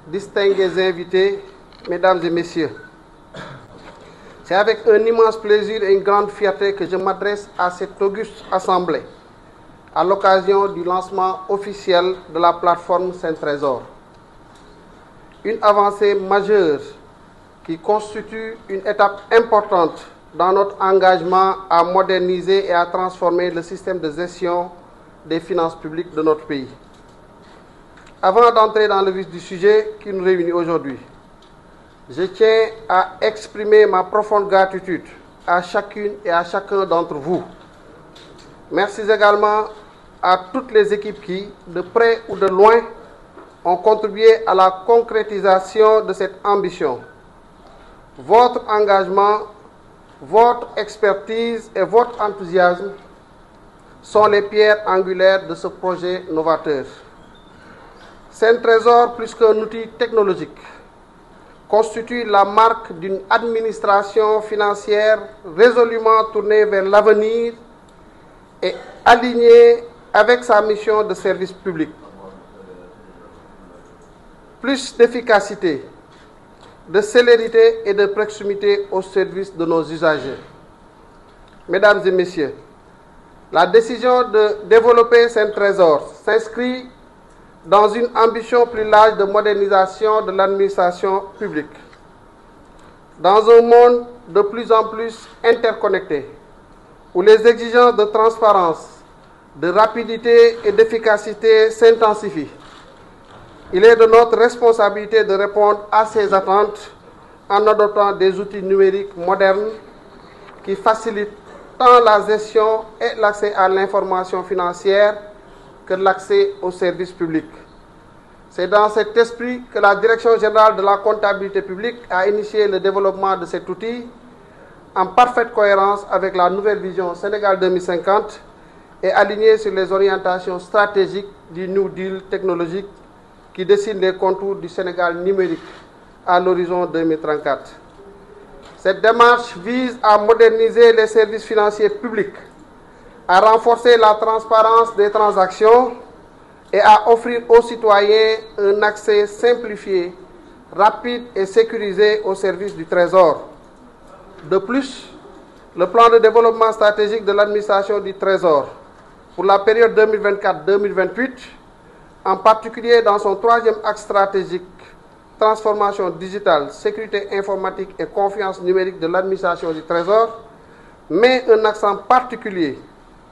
distingués invités, mesdames et messieurs, c'est avec un immense plaisir et une grande fierté que je m'adresse à cette auguste assemblée à l'occasion du lancement officiel de la plateforme Saint-Trésor. Une avancée majeure qui constitue une étape importante dans notre engagement à moderniser et à transformer le système de gestion des finances publiques de notre pays. Avant d'entrer dans le vif du sujet qui nous réunit aujourd'hui, je tiens à exprimer ma profonde gratitude à chacune et à chacun d'entre vous. Merci également à toutes les équipes qui, de près ou de loin, ont contribué à la concrétisation de cette ambition. Votre engagement, votre expertise et votre enthousiasme sont les pierres angulaires de ce projet novateur. Saint-Trésor, plus qu'un outil technologique, constitue la marque d'une administration financière résolument tournée vers l'avenir et alignée avec sa mission de service public. Plus d'efficacité, de célérité et de proximité au service de nos usagers. Mesdames et messieurs, la décision de développer Saint-Trésor s'inscrit dans une ambition plus large de modernisation de l'administration publique. Dans un monde de plus en plus interconnecté, où les exigences de transparence, de rapidité et d'efficacité s'intensifient, il est de notre responsabilité de répondre à ces attentes en adoptant des outils numériques modernes qui facilitent tant la gestion et l'accès à l'information financière que l'accès aux services publics. C'est dans cet esprit que la Direction générale de la comptabilité publique a initié le développement de cet outil en parfaite cohérence avec la nouvelle vision Sénégal 2050 et alignée sur les orientations stratégiques du New Deal technologique qui dessine les contours du Sénégal numérique à l'horizon 2034. Cette démarche vise à moderniser les services financiers publics, à renforcer la transparence des transactions et à offrir aux citoyens un accès simplifié, rapide et sécurisé aux services du Trésor. De plus, le plan de développement stratégique de l'administration du Trésor pour la période 2024-2028, en particulier dans son troisième axe stratégique, transformation digitale, sécurité informatique et confiance numérique de l'administration du Trésor, met un accent particulier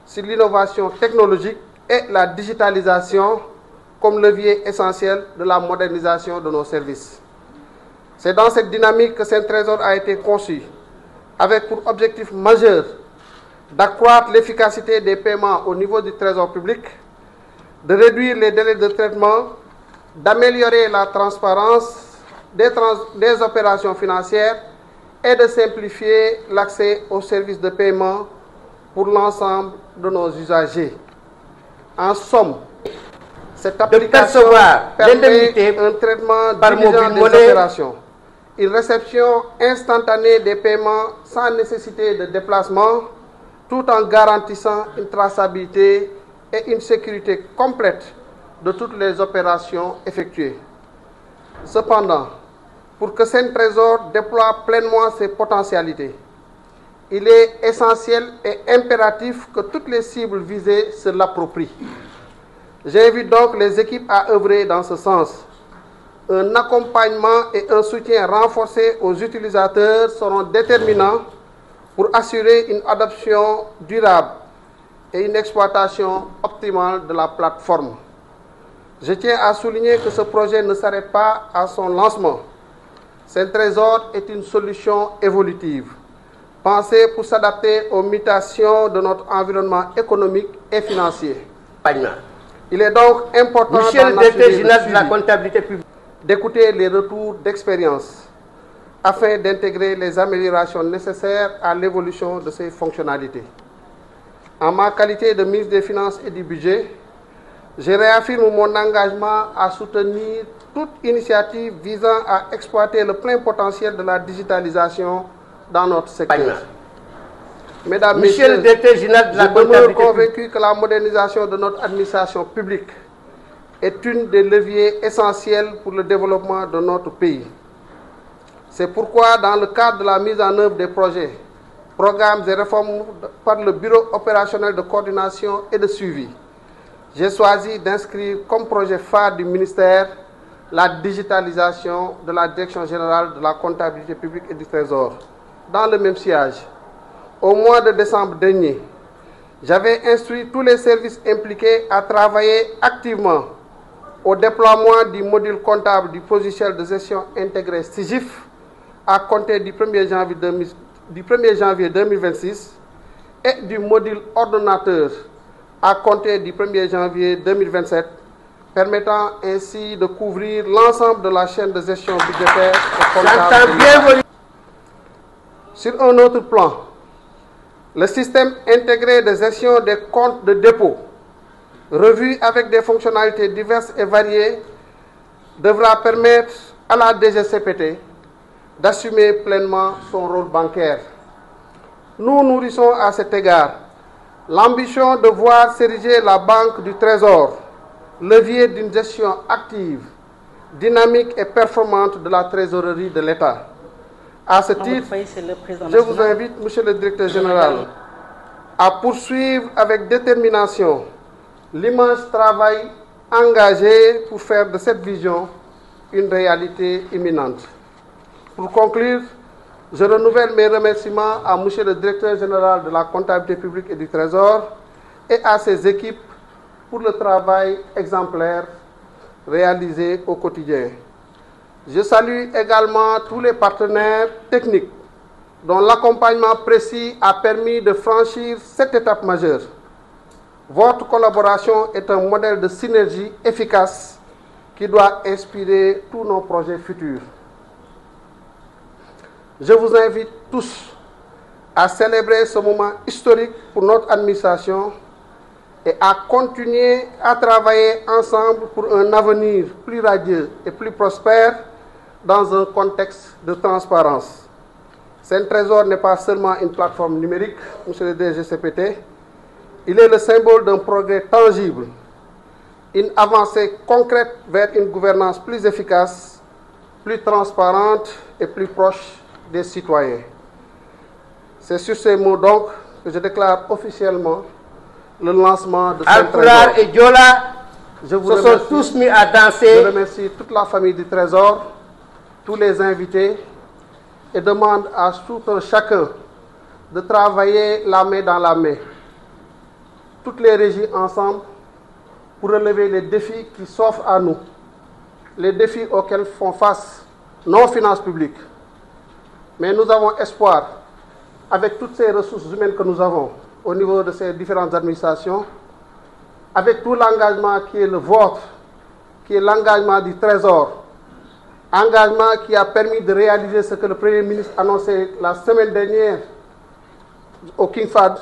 sur l'innovation technologique et la digitalisation comme levier essentiel de la modernisation de nos services. C'est dans cette dynamique que Saint-Trésor a été conçu, avec pour objectif majeur d'accroître l'efficacité des paiements au niveau du Trésor public, de réduire les délais de traitement, d'améliorer la transparence des opérations financières et de simplifier l'accès aux services de paiement pour l'ensemble de nos usagers. En somme, cette application permet un traitement diligent des opérations, une réception instantanée des paiements sans nécessité de déplacement, tout en garantissant une traçabilité et une sécurité complète de toutes les opérations effectuées. Cependant, pour que Saint-Trésor déploie pleinement ses potentialités, il est essentiel et impératif que toutes les cibles visées se l'approprient. J'invite donc les équipes à œuvrer dans ce sens. Un accompagnement et un soutien renforcés aux utilisateurs seront déterminants pour assurer une adoption durable et une exploitation optimale de la plateforme. Je tiens à souligner que ce projet ne s'arrête pas à son lancement. Saint-Trésor est une solution évolutive, pensée pour s'adapter aux mutations de notre environnement économique et financier. Il est donc important d'écouter les retours d'expérience afin d'intégrer les améliorations nécessaires à l'évolution de ces fonctionnalités. En ma qualité de ministre des Finances et du Budget, je réaffirme mon engagement à soutenir toute initiative visant à exploiter le plein potentiel de la digitalisation dans notre secteur. Mesdames, Messieurs, je demeure convaincu que la modernisation de notre administration publique est une des leviers essentiels pour le développement de notre pays. C'est pourquoi, dans le cadre de la mise en œuvre des projets, programmes et réformes par le Bureau opérationnel de coordination et de suivi, j'ai choisi d'inscrire comme projet phare du ministère la digitalisation de la Direction générale de la comptabilité publique et du Trésor. Dans le même sillage, au mois de décembre dernier, j'avais instruit tous les services impliqués à travailler activement au déploiement du module comptable du logiciel de gestion intégré SIGIF à compter du 1er janvier 2026 et du module ordonnateur à compter du 1er janvier 2027, permettant ainsi de couvrir l'ensemble de la chaîne de gestion budgétaire et comptable. Sur un autre plan, le système intégré de gestion des comptes de dépôt, revu avec des fonctionnalités diverses et variées, devra permettre à la DGCPT d'assumer pleinement son rôle bancaire. Nous nourrissons à cet égard l'ambition de voir s'ériger la Banque du Trésor, levier d'une gestion active, dynamique et performante de la trésorerie de l'État. À ce titre, je vous invite, Monsieur le Directeur général, à poursuivre avec détermination l'immense travail engagé pour faire de cette vision une réalité imminente. Pour conclure, je renouvelle mes remerciements à Monsieur le Directeur général de la comptabilité publique et du Trésor et à ses équipes pour le travail exemplaire réalisé au quotidien. Je salue également tous les partenaires techniques dont l'accompagnement précis a permis de franchir cette étape majeure. Votre collaboration est un modèle de synergie efficace qui doit inspirer tous nos projets futurs. Je vous invite tous à célébrer ce moment historique pour notre administration et à continuer à travailler ensemble pour un avenir plus radieux et plus prospère dans un contexte de transparence. Sen Trésor n'est pas seulement une plateforme numérique, monsieur le DGCPT, il est le symbole d'un progrès tangible, une avancée concrète vers une gouvernance plus efficace, plus transparente et plus proche des citoyens. C'est sur ces mots donc que je déclare officiellement le lancement de Sen Trésor. Et Diola je vous se remercie. sont tous mis à danser. Je remercie toute la famille du Trésor, tous les invités et demande à tout un chacun de travailler la main dans la main, toutes les régies ensemble pour relever les défis qui s'offrent à nous, les défis auxquels font face nos finances publiques. Mais nous avons espoir, avec toutes ces ressources humaines que nous avons au niveau de ces différentes administrations, avec tout l'engagement qui est le vôtre, qui est l'engagement du Trésor, engagement qui a permis de réaliser ce que le Premier ministre annonçait la semaine dernière au King Fahd,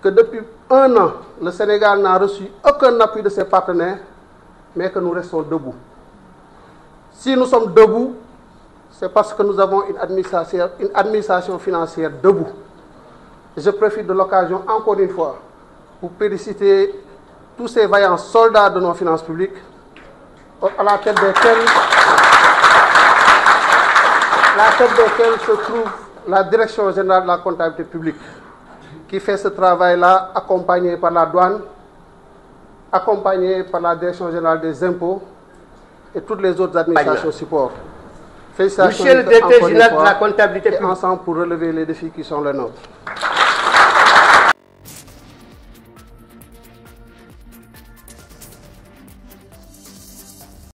que depuis 1 an, le Sénégal n'a reçu aucun appui de ses partenaires, mais que nous restons debout. Si nous sommes debout, c'est parce que nous avons une administration financière debout. Je profite de l'occasion encore une fois pour féliciter tous ces vaillants soldats de nos finances publiques, à la tête desquels se trouve la Direction générale de la comptabilité publique, qui fait ce travail-là accompagné par la douane, accompagné par la Direction générale des impôts et toutes les autres administrations support. Félicitations. Monsieur le Directeur général de la comptabilité publique. Et ensemble pour relever les défis qui sont les nôtres.